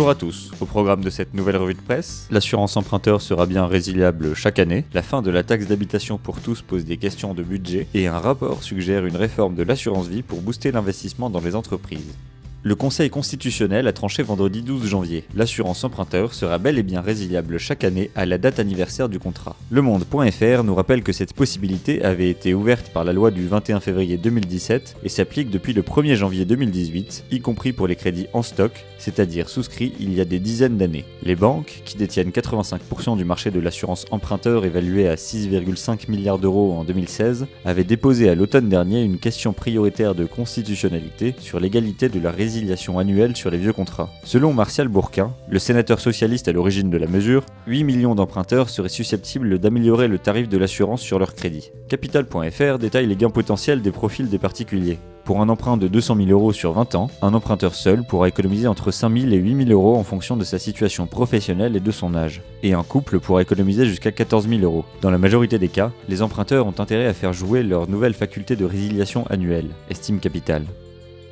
Bonjour à tous, au programme de cette nouvelle revue de presse, l'assurance emprunteur sera bien résiliable chaque année, la fin de la taxe d'habitation pour tous pose des questions de budget, et un rapport suggère une réforme de l'assurance vie pour booster l'investissement dans les entreprises. Le Conseil constitutionnel a tranché vendredi 12 janvier. L'assurance emprunteur sera bel et bien résiliable chaque année à la date anniversaire du contrat. Le Monde.fr nous rappelle que cette possibilité avait été ouverte par la loi du 21 février 2017 et s'applique depuis le 1er janvier 2018, y compris pour les crédits en stock, c'est-à-dire souscrits il y a des dizaines d'années. Les banques, qui détiennent 85% du marché de l'assurance emprunteur évalué à 6,5 milliards d'euros en 2016, avaient déposé à l'automne dernier une question prioritaire de constitutionnalité sur l'égalité de la résiliation annuelle sur les vieux contrats. Selon Martial Bourquin, le sénateur socialiste à l'origine de la mesure, 8 millions d'emprunteurs seraient susceptibles d'améliorer le tarif de l'assurance sur leur crédit. Capital.fr détaille les gains potentiels des profils des particuliers. Pour un emprunt de 200 000 euros sur 20 ans, un emprunteur seul pourra économiser entre 5 000 et 8 000 euros en fonction de sa situation professionnelle et de son âge. Et un couple pourra économiser jusqu'à 14 000 euros. Dans la majorité des cas, les emprunteurs ont intérêt à faire jouer leur nouvelle faculté de résiliation annuelle, estime Capital.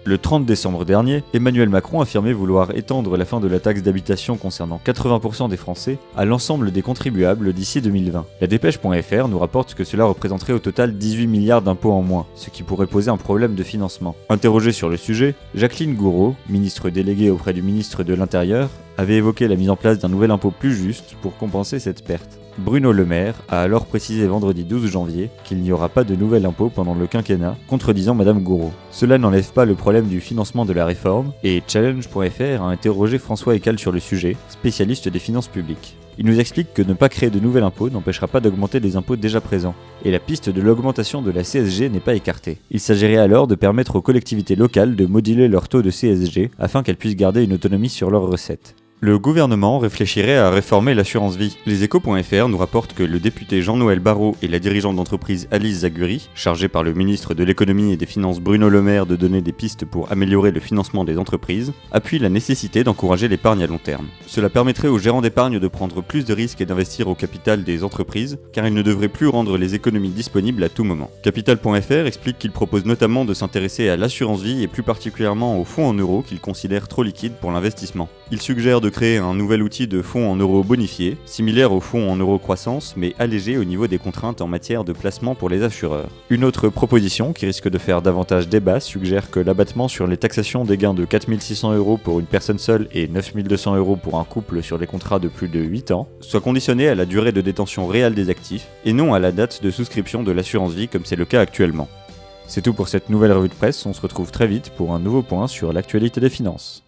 Le 30 décembre dernier, Emmanuel Macron affirmait vouloir étendre la fin de la taxe d'habitation concernant 80% des Français à l'ensemble des contribuables d'ici 2020. La dépêche.fr nous rapporte que cela représenterait au total 18 milliards d'impôts en moins, ce qui pourrait poser un problème de financement. Interrogée sur le sujet, Jacqueline Gourault, ministre déléguée auprès du ministre de l'Intérieur, avait évoqué la mise en place d'un nouvel impôt plus juste pour compenser cette perte. Bruno Le Maire a alors précisé vendredi 12 janvier qu'il n'y aura pas de nouvel impôt pendant le quinquennat, contredisant Madame Gourault. Cela n'enlève pas le problème du financement de la réforme, et Challenge.fr a interrogé François Ecal sur le sujet, spécialiste des finances publiques. Il nous explique que ne pas créer de nouvel impôt n'empêchera pas d'augmenter des impôts déjà présents, et la piste de l'augmentation de la CSG n'est pas écartée. Il s'agirait alors de permettre aux collectivités locales de moduler leur taux de CSG afin qu'elles puissent garder une autonomie sur leurs recettes. Le gouvernement réfléchirait à réformer l'assurance vie. Les Échos.fr nous rapportent que le député Jean-Noël Barrot et la dirigeante d'entreprise Alice Zaguri, chargée par le ministre de l'économie et des finances Bruno Le Maire de donner des pistes pour améliorer le financement des entreprises, appuient la nécessité d'encourager l'épargne à long terme. Cela permettrait aux gérants d'épargne de prendre plus de risques et d'investir au capital des entreprises, car ils ne devraient plus rendre les économies disponibles à tout moment. Capital.fr explique qu'il propose notamment de s'intéresser à l'assurance vie et plus particulièrement aux fonds en euros qu'il considère trop liquides pour l'investissement. Il suggère de créer un nouvel outil de fonds en euros bonifiés, similaire aux fonds en euros croissance, mais allégé au niveau des contraintes en matière de placement pour les assureurs. Une autre proposition, qui risque de faire davantage débat, suggère que l'abattement sur les taxations des gains de 4 600 euros pour une personne seule et 9 200 euros pour un couple sur les contrats de plus de 8 ans, soit conditionné à la durée de détention réelle des actifs, et non à la date de souscription de l'assurance vie comme c'est le cas actuellement. C'est tout pour cette nouvelle revue de presse, on se retrouve très vite pour un nouveau point sur l'actualité des finances.